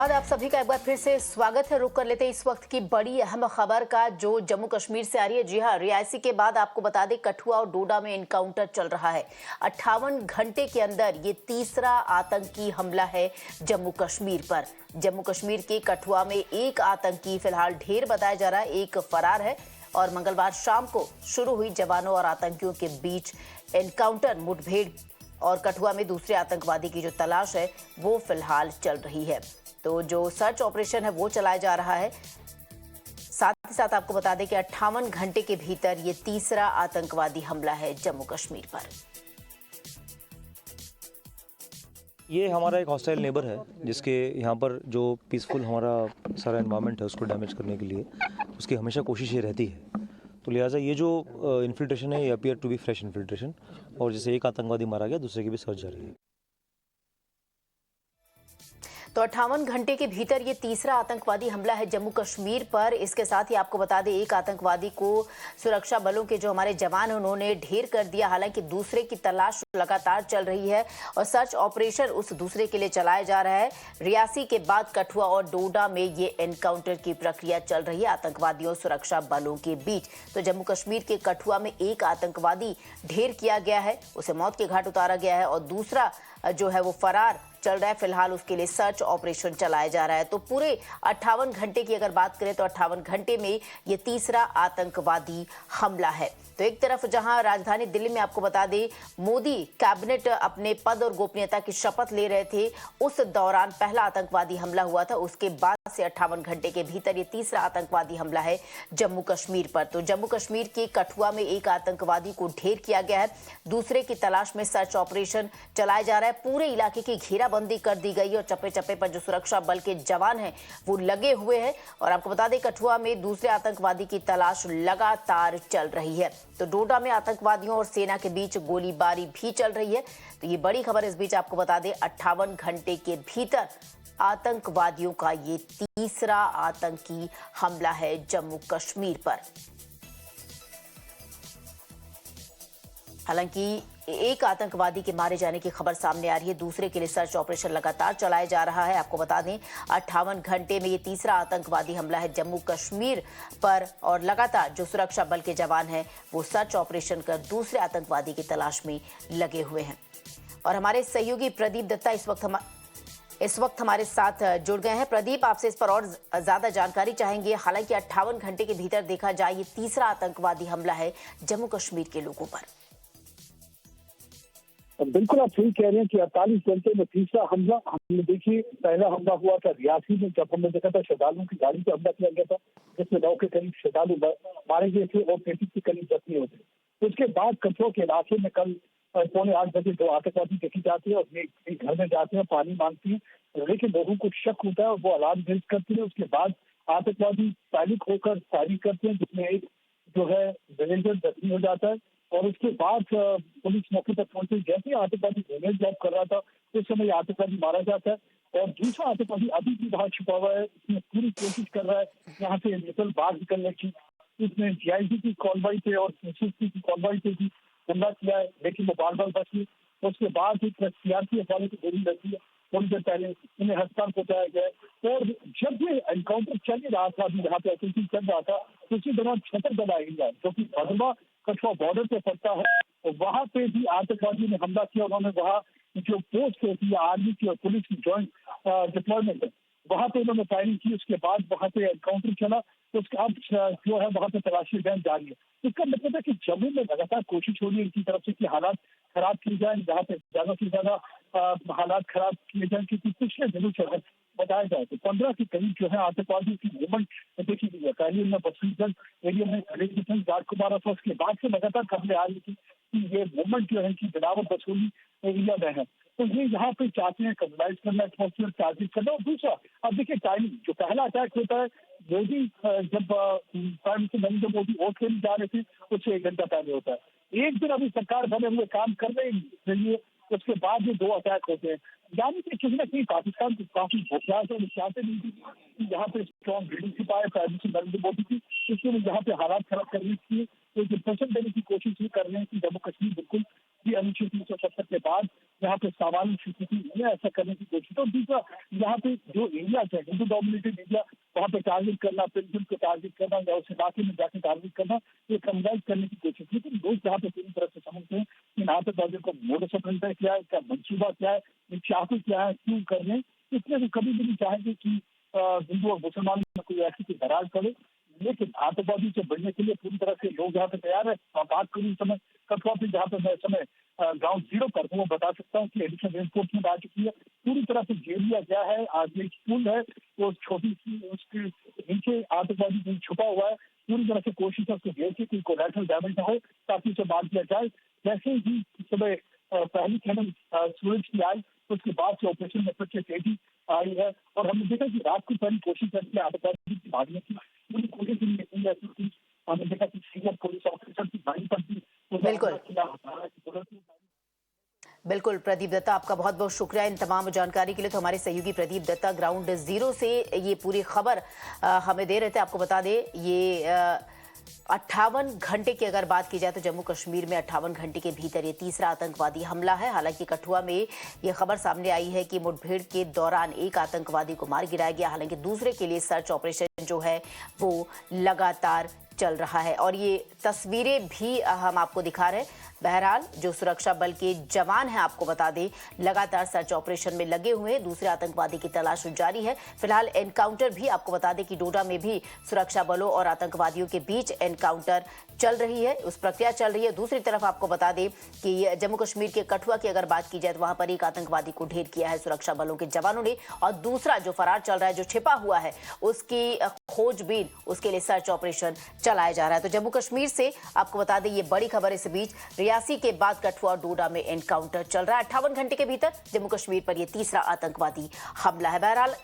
और आप सभी का एक बार फिर से स्वागत है। रुक कर लेते हैं इस वक्त की बड़ी अहम खबर का जो जम्मू कश्मीर से आ रही है। जी हां, रियासी के बाद आपको बता दें कठुआ और डोडा में एनकाउंटर चल रहा है। 58 घंटे के अंदर ये तीसरा आतंकी हमला है जम्मू कश्मीर पर। जम्मू कश्मीर के कठुआ में एक आतंकी फिलहाल ढेर बताया जा रहा है, एक फरार है और मंगलवार शाम को शुरू हुई जवानों और आतंकियों के बीच एनकाउंटर मुठभेड़ और कठुआ में दूसरे आतंकवादी की जो तलाश है वो फिलहाल चल रही है। तो जो सर्च ऑपरेशन है वो चलाया जा रहा है। साथ ही साथ आपको बता दें कि 58 घंटे के भीतर ये तीसरा आतंकवादी हमला है जम्मू कश्मीर पर। ये हमारा एक हॉस्टाइल नेबर है जिसके यहाँ पर जो पीसफुल हमारा सारा एनवायरनमेंट है उसको डैमेज करने के लिए उसकी हमेशा कोशिश ये रहती है। तो लिहाजा ये जो इन्फिल्ट्रेशन है ये appear to be fresh infiltration और जैसे एक आतंकवादी मारा गया दूसरे की भी सर्च जारी है। तो 58 घंटे के भीतर ये तीसरा आतंकवादी हमला है जम्मू कश्मीर पर। इसके साथ ही आपको बता दें एक आतंकवादी को सुरक्षा बलों के जो हमारे जवान हैं उन्होंने ढेर कर दिया। हालांकि दूसरे की तलाश लगातार चल रही है और सर्च ऑपरेशन उस दूसरे के लिए चलाया जा रहा है। रियासी के बाद कठुआ और डोडा में ये एनकाउंटर की प्रक्रिया चल रही है आतंकवादियों और सुरक्षा बलों के बीच। तो जम्मू कश्मीर के कठुआ में एक आतंकवादी ढेर किया गया है, उसे मौत के घाट उतारा गया है और दूसरा जो है वो फरार चल रहा है। फिलहाल उसके लिए सर्च ऑपरेशन चलाया जा रहा है। तो पूरे 58 घंटे की अगर बात करें तो 58 घंटे में ये तीसरा आतंकवादी हमला है। तो एक तरफ जहां राजधानी दिल्ली में आपको बता दें मोदी कैबिनेट अपने पद और गोपनीयता की शपथ ले रहे थे, उस दौरान पहला आतंकवादी हमला हुआ था। उसके बाद से 58 घंटे के भीतर ये तीसरा आतंकवादी हमला है जम्मू कश्मीर पर। तो जम्मू कश्मीर के कठुआ में एक आतंकवादी को ढेर किया गया है, दूसरे की तलाश में सर्च ऑपरेशन चलाया जा रहा है। पूरे इलाके की घेराबंदी कर दी गई है और चप्पे चप्पे पर जो सुरक्षा बल के जवान हैं वो लगे हुए हैं। और आपको बता दें कठुआ में दूसरे आतंकवादी की तलाश लगातार चल रही है। तो डोडा में आतंकवादियों और सेना के बीच गोलीबारी भी चल रही है। तो ये बड़ी खबर इस बीच आपको बता दें 58 घंटे के भीतर आतंकवादियों का ये तीसरा आतंकी हमला है जम्मू कश्मीर पर। हालांकि एक आतंकवादी के मारे जाने की खबर सामने आ रही है, दूसरे के लिए सर्च ऑपरेशन लगातार चलाया जा रहा है। आपको बता दें 58 घंटे में ये तीसरा आतंकवादी हमला है जम्मू कश्मीर पर और लगातार जो सुरक्षा बल के जवान हैं वो सर्च ऑपरेशन कर दूसरे आतंकवादी की तलाश में लगे हुए हैं। और हमारे सहयोगी प्रदीप दत्ता इस वक्त हमारे साथ जुड़ गए हैं। प्रदीप, आपसे इस पर और ज्यादा जानकारी चाहेंगे। हालांकि 58 घंटे के भीतर देखा जाए ये तीसरा आतंकवादी हमला है जम्मू कश्मीर के लोगों पर। बिल्कुल आप सही कह रहे हैं कि 48 घंटे में तीसरा हमला। हमने देखिए पहला हमला हुआ था रियासी में, जब हमने देखा था श्रद्धालुओं की गाड़ी पर हमला किया गया था जिसमें 9 के करीब श्रद्धालु मारे गए थे और 33 के करीब जख्मी हुए थे। उसके बाद कठुआ के इलाके में कल 7:45 बजे 2 आतंकवादी देखी जाती है और एक घर में जाते हैं, पानी मांगती है, लेकिन लोगों को शक होता है और वो अलार्म रेज करती है। उसके बाद आतंकवादी पैनिक होकर फायरिंग करते हैं जिसमें एक जो है विलेजर जख्मी हो जाता है और उसके बाद पुलिस मौके पर पहुंची। जैसे ही आतंकवादी ग्रेनेड जॉब कर रहा था उस समय आतंकवादी मारा जाता है और दूसरा आतंकवादी अभी भी बाहर छुपा हुआ है। इसमें पूरी कोशिश कर रहा है यहाँ से मिसल बाहर निकलने की। इसमें जीआईजी की कॉन्वॉय पे और एसएसपी की कॉन्वॉय पे भी हमला किया है लेकिन वो बार बच गई। उसके बाद एक सीआरपीएफ वाले की गोली लगी है, थोड़ी देर पहले उन्हें अस्पताल पहुंचाया गया। और जब ये एनकाउंटर चल ही रहा था, अभी यहाँ पे ऑपरेशन चल रहा था, उसी दौरान छतरगढ़ एरिया जो कि भदवा कठुआ बॉर्डर पे पड़ता है, तो वहां पे भी आतंकवादियों ने हमला किया। उन्होंने वहां जो पोस्ट होती है आर्मी की और पुलिस की ज्वाइंट डिप्लॉयमेंट है वहां पे उन्होंने फायरिंग की। उसके बाद वहां पे एनकाउंटर चला। उसके अब जो है वहां पे तलाशी अभियान जारी है। इसका मतलब है कि जम्मू में लगातार कोशिश हो रही है इनकी तरफ से कि हालात खराब किए जाए, जहाँ पे ज्यादा से ज्यादा हालात खराब किए जाए। क्योंकि पिछले दिनों से बताया जाए तो 15 के करीब जो है आतंकवादियों की मूवमेंट देखी गई है। पहले उनमें बसंतगंज एरिया में राजकुमार था, उसके बाद से लगातार खबरें आ रही थी कि ये मूवमेंट जो है कि बिलावर बसोली एरिया में है। तो ये यहाँ पे चाहते हैं कम्युनाइज करना, एटमोसफियर चार्जेस करना। और दूसरा अब देखिए टाइमिंग, जो पहला अटैक होता है मोदी जब prime minister Narendra Modi vote लेने जा रहे थे उससे 1 घंटा पहले होता है। एक दिन अभी सरकार बने हुए काम कर रहे हैं, उसके बाद ये 2 अटैक होते हैं। यानी कि किसी न कहीं पाकिस्तान को काफी होशियार से चाहते नहीं थी कि यहाँ पे स्ट्रॉन्ग लीडरशिप आए प्राइम मिनिस्टर नरेंद्र मोदी की, इसलिए यहाँ पे हालात खराब करने की एक इंप्रेशन देने की कोशिश भी कर रहे हैं कि जम्मू कश्मीर बिल्कुल कि अनुच्छेद 370 के बाद यहाँ पे सामान्य स्थिति में ऐसा करने की कोशिश। और दूसरा, यहाँ पे जो एरिया है हिंदू डोमिनेटेड एरिया, वहाँ पे टारगेट करना, पिलग्रिम को टारगेट करना या उस इलाके में जाकर टारगेट करना, ये कन्वर्ट करने की कोशिश। लेकिन लोग यहाँ पे पूरी तरह से समझते हैं कि आतंकवादियों का मोडस ऑपरेंडी क्या है, क्या मंसूबा क्या है, ये चाहते क्या है, क्यों करने। इसमें तो कभी भी नहीं चाहेंगे कि हिंदू और मुसलमानों में कोई ऐसी की दरार करे। लेकिन आतंकवादी से बढ़ने के लिए पूरी तरह से लोग यहाँ पे तैयार है। बात करूँ समय कठुआ पे, जहाँ पे मैं समय ग्राउंड जीरो पर हूँ, बता सकता हूँ कि एडिशनल रेनफोर्समेंट आ चुकी है। पूरी तरह से घेर लिया गया है। आज एक स्कूल है, वो छोटी सी, उसके नीचे आतंकवादी छुपा हुआ है। पूरी तरह से कोशिश है उसको घेर के कोई कोलैटरल डैमेज ना हो, ताकि उसे मार दिया जाए। जैसे ही सुबह पहली खनन सूरज की आई, उसके बाद से ऑपरेशन में फिर तेजी आई है। और हमने देखा कि रात को पहली कोशिश करके आतंकवादी की भागने की पूरी कोशिश की जाती थी। हमने देखा कि सीनियर पुलिस ऑफिसर की गाड़ी पर भी बिल्कुल बिल्कुल प्रदीप दत्ता, आपका बहुत बहुत शुक्रिया इन तमाम जानकारी के लिए। तो हमारे सहयोगी प्रदीप दत्ता ग्राउंड जीरो से ये पूरी खबर हमें दे रहे थे। आपको बता दें, ये 58 घंटे की अगर बात की जाए तो जम्मू कश्मीर में 58 घंटे के भीतर ये तीसरा आतंकवादी हमला है। हालांकि कठुआ में ये खबर सामने आई है कि मुठभेड़ के दौरान एक आतंकवादी को मार गिराया गया। हालांकि दूसरे के लिए सर्च ऑपरेशन जो है वो लगातार चल रहा है और ये तस्वीरें भी हम आपको दिखा रहे हैं। बहरहाल जो सुरक्षा बल के जवान हैं, आपको बता दें, लगातार सर्च ऑपरेशन में लगे हुए हैं। दूसरे आतंकवादी की तलाश जारी है। फिलहाल एनकाउंटर भी, आपको बता दें कि डोडा में भी सुरक्षा बलों और आतंकवादियों के बीच एनकाउंटर चल रही है, उस प्रक्रिया चल रही है। दूसरी तरफ आपको बता दें कि जम्मू कश्मीर के कठुआ की अगर बात की जाए तो वहां पर एक आतंकवादी को ढेर किया है सुरक्षा बलों के जवानों ने, और दूसरा जो फरार चल रहा है, जो छिपा हुआ है, उसकी खोजबीन, उसके लिए सर्च ऑपरेशन चलाया जा रहा है। तो जम्मू कश्मीर से आपको बता दें ये बड़ी खबर। इस बीच रियासी के बाद कठुआ और डोडा में एनकाउंटर चल रहा है। 58 घंटे के भीतर जम्मू कश्मीर पर यह तीसरा आतंकवादी हमला है। बहरहाल